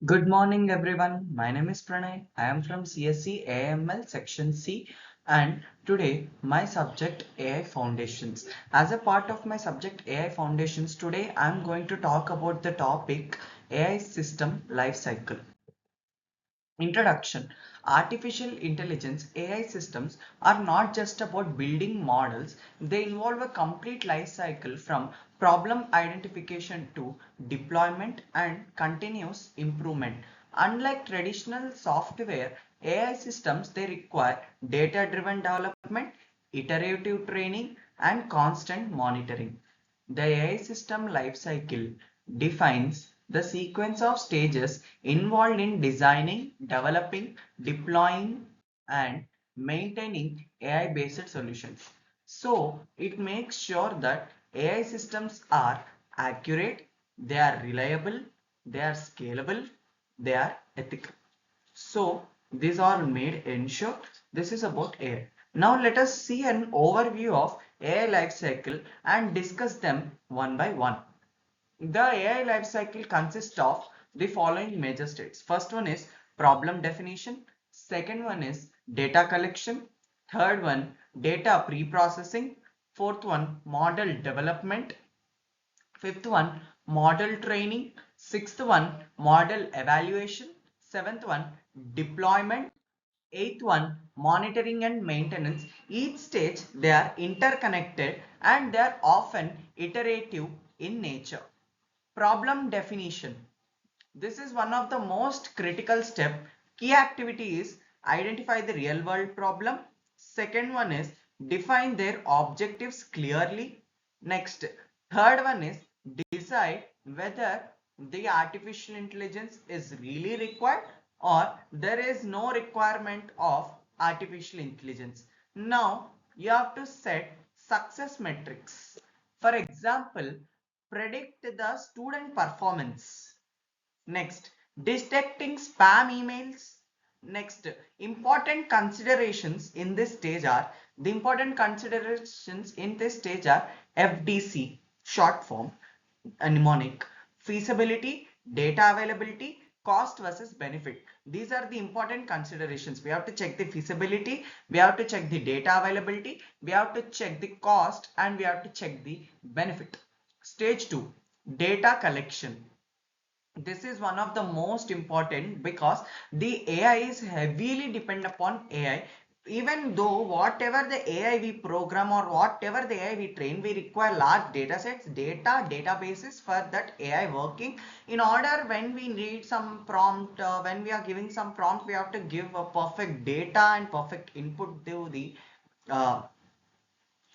Good morning, everyone. My name is Pranay. I am from CSC AML Section C, and today my subject AI Foundations. As a part of my subject AI Foundations, today I am going to talk about the topic AI System Lifecycle. Introduction. Artificial intelligence AI systems are not just about building models, they involve a complete life cycle from problem identification to deployment and continuous improvement. Unlike traditional software, AI systems they require data-driven development, iterative training, and constant monitoring. The AI system lifecycle defines the sequence of stages involved in designing, developing, deploying, and maintaining AI-based solutions. So, it makes sure that AI systems are accurate, they are reliable, they are scalable, they are ethical. So these are made ensure this is about AI. Now let us see an overview of AI lifecycle and discuss them one by one. The AI lifecycle consists of the following major states. First one is problem definition. Second one is data collection. Third one, data pre-processing. Fourth one, model development. Fifth one, model training. Sixth one, model evaluation. Seventh one, deployment. Eighth one, monitoring and maintenance. Each stage they are interconnected and they are often iterative in nature. Problem definition. This is one of the most critical step. Key activity is identify the real world problem. Second one is define their objectives clearly. Next, third one is decide whether the artificial intelligence is really required or there is no requirement of artificial intelligence. Now, you have to set success metrics. For example, predict the student performance. Next, detecting spam emails. Next, important considerations in this stage are the important considerations in this stage are FDC, short form, mnemonic, feasibility, data availability, cost versus benefit. These are the important considerations. We have to check the feasibility, we have to check the data availability, we have to check the cost, and we have to check the benefit. Stage 2, data collection. This is one of the most important because the AI is heavily dependent upon AI. Even though whatever the AI we program or whatever the AI we train, we require large data sets, databases for that AI working. In order when we need some prompt, when we are giving some prompt, we have to give a perfect data and perfect input to the uh,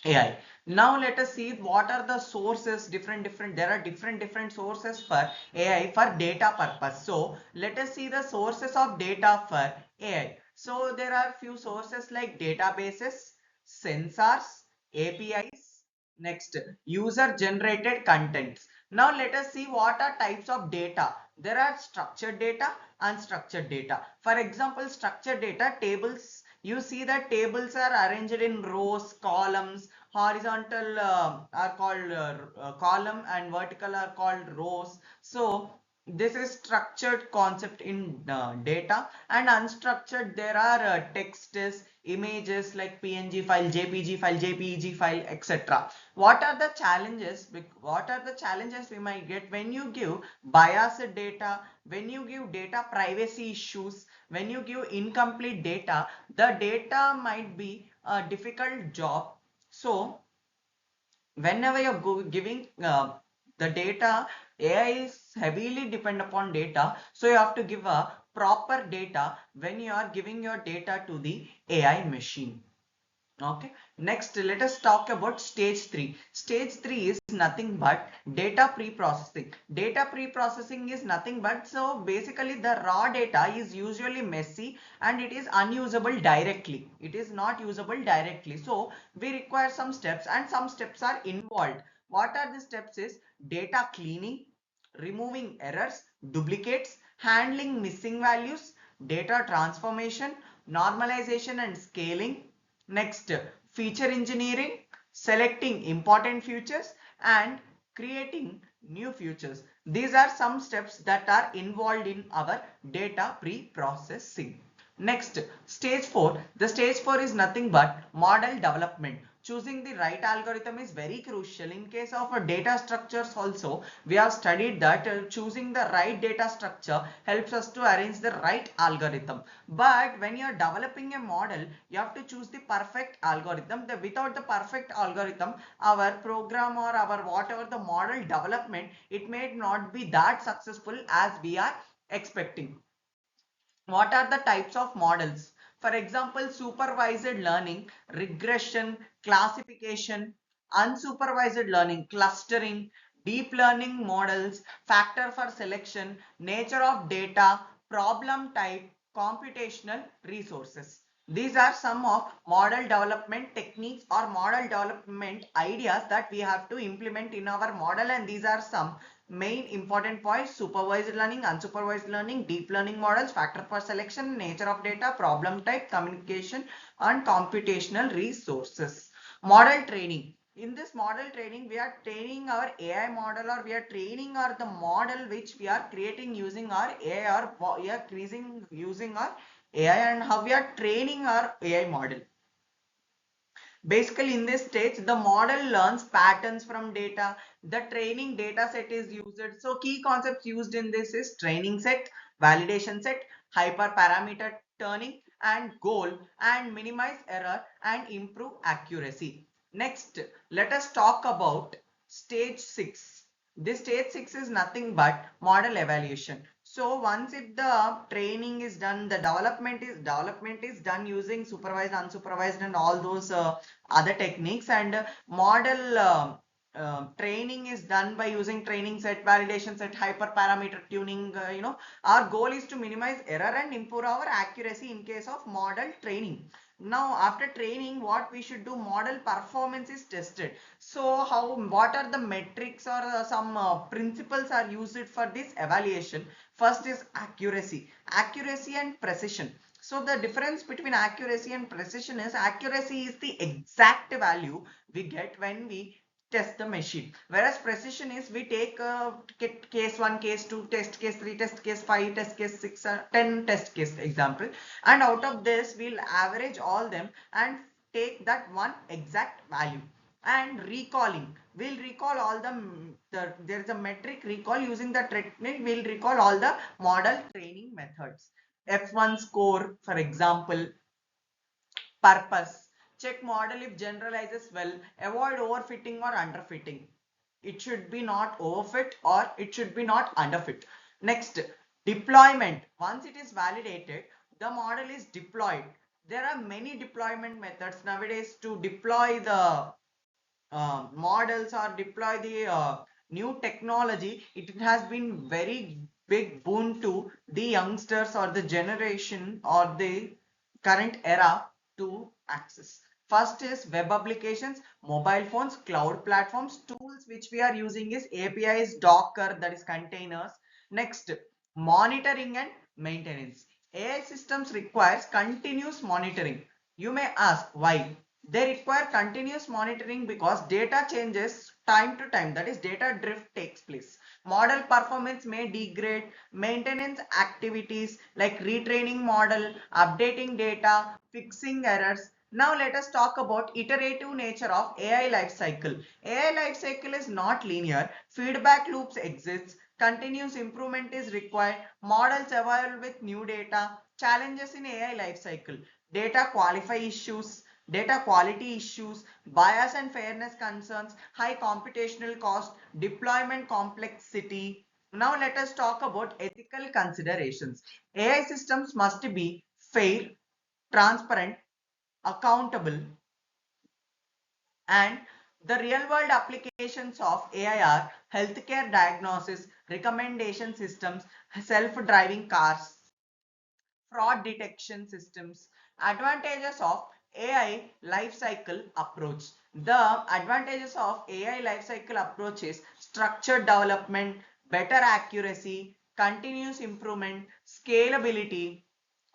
AI. Now let us see what are the sources. There are different sources for AI for data purpose. So let us see the sources of data for AI. So there are few sources like databases, sensors, APIs, next user generated contents. Now let us see what are types of data. There are structured data, unstructured data. For example, structured data tables, you see that tables are arranged in rows, columns, horizontal are called column and vertical are called rows. So this is structured concept in data, and unstructured there are texts, images like PNG file, JPG file, JPEG file, etc. What are the challenges? What are the challenges we might get when you give biased data, when you give data privacy issues, when you give incomplete data? The data might be a difficult job. So whenever you're giving the data, AI is heavily depend upon data. So you have to give a proper data when you are giving your data to the AI machine. Okay, next let us talk about stage 3. Stage 3 is nothing but data pre-processing. Data pre-processing is nothing but, so basically the raw data is usually messy and it is unusable directly. It is not usable directly. So we require some steps and some steps are involved. What are the steps is data cleaning, removing errors, duplicates, handling missing values, data transformation, normalization and scaling. Next, feature engineering, selecting important features and creating new features. These are some steps that are involved in our data pre-processing. Next, stage 4. The stage 4 is nothing but model development. Choosing the right algorithm is very crucial. In case of data structures also, we have studied that choosing the right data structure helps us to arrange the right algorithm. But when you are developing a model, you have to choose the perfect algorithm. Without the perfect algorithm, our program or our whatever the model development, it may not be that successful as we are expecting. What are the types of models? For example, supervised learning, regression, classification, unsupervised learning, clustering, deep learning models, factor for selection, nature of data, problem type, computational resources. These are some of model development techniques or model development ideas that we have to implement in our model, and these are some main important points: supervised learning, unsupervised learning, deep learning models, factor for selection, nature of data, problem type, communication, and computational resources. Model training. In this model training, we are training our AI model, or we are training our the model which we are creating using our AI, or we are increasing using our AI, and how we are training our AI model. Basically, in this stage, the model learns patterns from data. The training data set is used. So key concepts used in this is training set, validation set, hyperparameter turning, and goal, and minimize error and improve accuracy. Next, let us talk about stage 6. This stage 6 is nothing but model evaluation. So once if the training is done, the development is done using supervised, unsupervised, and all those other techniques, and model training is done by using training set, validation set, hyperparameter tuning. Our goal is to minimize error and improve our accuracy in case of model training. Now after training, what we should do, model performance is tested. So what are the metrics or some principles are used for this evaluation? First is accuracy and precision. So the difference between accuracy and precision is, accuracy is the exact value we get when we test the machine, whereas precision is we take case 1, case 2, test case 3, test case 5, test case 6, 10 test case example, and out of this we'll average all them and take that one exact value. And recalling, we'll recall all there's a metric recall. Using the technique, we'll recall all the model training methods. F1 score, for example. Purpose: check model if generalizes well, avoid overfitting or underfitting. It should be not overfit or it should be not underfit. Next, deployment. Once it is validated, the model is deployed. There are many deployment methods nowadays to deploy the models or deploy the new technology. It has been very big boon to the youngsters or the generation or the current era to access. First is web applications, mobile phones, cloud platforms. Tools which we are using is APIs, Docker, that is containers. Next, monitoring and maintenance. AI systems requires continuous monitoring. You may ask why. They require continuous monitoring because data changes time to time, that is data drift takes place. Model performance may degrade. Maintenance activities like retraining model, updating data, fixing errors. Now let us talk about iterative nature of AI lifecycle. AI lifecycle is not linear. Feedback loops exist. Continuous improvement is required. Models evolve with new data. Challenges in AI lifecycle: data data quality issues, bias and fairness concerns, high computational cost, deployment complexity. Now let us talk about ethical considerations. AI systems must be fair, transparent, accountable, and the real world applications of AI are healthcare diagnosis, recommendation systems, self-driving cars, fraud detection systems. Advantages of AI lifecycle approach. The advantages of AI lifecycle approach is structured development, better accuracy, continuous improvement, scalability.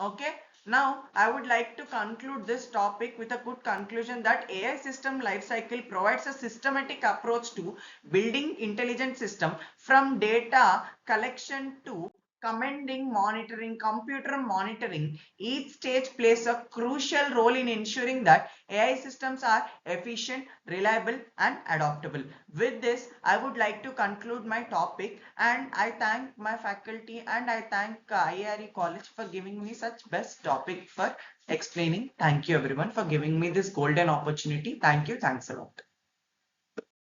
Okay. Now, I would like to conclude this topic with a good conclusion that AI system lifecycle provides a systematic approach to building intelligent system from data collection to commending, monitoring, computer monitoring. Each stage plays a crucial role in ensuring that AI systems are efficient, reliable, and adaptable. With this, I would like to conclude my topic, and I thank my faculty and I thank IRE College for giving me such best topic for explaining. Thank you everyone for giving me this golden opportunity. Thank you. Thanks a lot.